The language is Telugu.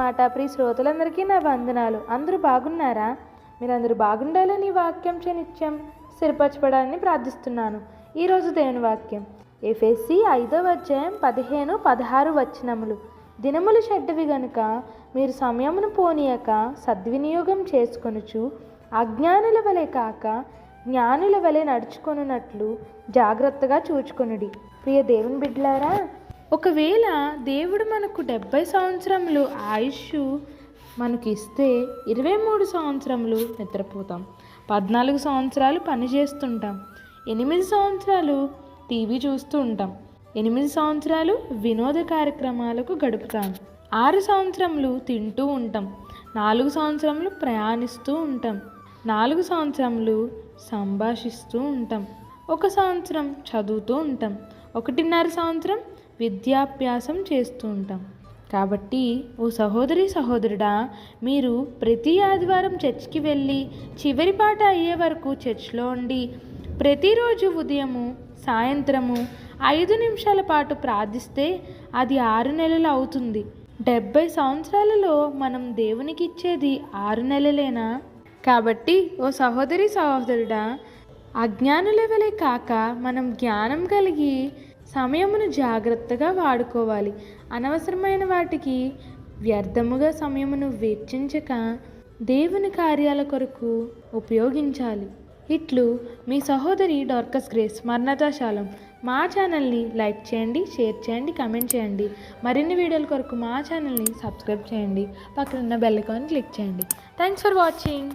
మాట ప్రియ శ్రోతలందరికీ నా వందనాలు. అందరూ బాగున్నారా? మీరందరూ బాగుండాలని వాక్యం నిత్యం స్థిరపరచబడాలని ప్రార్థిస్తున్నాను. ఈరోజు దేవుని వాక్యం ఎఫెసీ 5వ అధ్యాయం 15-16 వచనములు. దినములు చెడ్డవి గనుక మీరు సమయమును పోనీయక సద్వినియోగం చేసుకొనుచు అజ్ఞానుల వలె కాక జ్ఞానుల వలె నడుచుకొనున్నట్లు జాగ్రత్తగా చూచుకొనుడి. ప్రియ దేవుని బిడ్డలారా, ఒకవేళ దేవుడు మనకు 70 సంవత్సరములు ఆయుష్ మనకి ఇస్తే 23 సంవత్సరములు నిద్రపోతాం, 14 సంవత్సరాలు పని చేస్తుంటాం, 8 సంవత్సరాలు టీవీ చూస్తూ ఉంటాం, 8 సంవత్సరాలు వినోద కార్యక్రమాలకు గడుపుతాం, 6 సంవత్సరములు తింటూ ఉంటాం, 4 సంవత్సరములు ప్రయాణిస్తూ ఉంటాం, 4 సంవత్సరములు సంభాషిస్తూ ఉంటాం, 1 సంవత్సరం చదువుతూ ఉంటాం, 1.5 సంవత్సరం విద్యాభ్యాసం చేస్తూ ఉంటాం. కాబట్టి ఓ సహోదరి సహోదరుడా, మీరు ప్రతి ఆదివారం చర్చికి వెళ్ళి చివరి పాట అయ్యే వరకు చర్చిలో ఉండి ప్రతిరోజు ఉదయము సాయంత్రము 5 నిమిషాల పాటు ప్రార్థిస్తే అది 6 నెలలు అవుతుంది. 70 సంవత్సరాలలో మనం దేవునికి ఇచ్చేది 6 నెలలేనా? కాబట్టి ఓ సహోదరి సహోదరుడా, అజ్ఞానుల వలె కాక మనం జ్ఞానం కలిగి సమయమును జాగ్రత్తగా వాడుకోవాలి. అనవసరమైన వాటికి వ్యర్థముగా సమయమును వెచ్చించక దేవుని కార్యాల కొరకు ఉపయోగించాలి. ఇట్లు మీ సహోదరి డార్కస్ గ్రేస్ మర్నతాశాలం. మా ఛానల్ని లైక్ చేయండి, షేర్ చేయండి, కమెంట్ చేయండి. మరిన్ని వీడియోల కొరకు మా ఛానల్ని సబ్స్క్రైబ్ చేయండి. పక్కన ఉన్న బెల్ ఐకాన్ క్లిక్ చేయండి. Thanks for watching.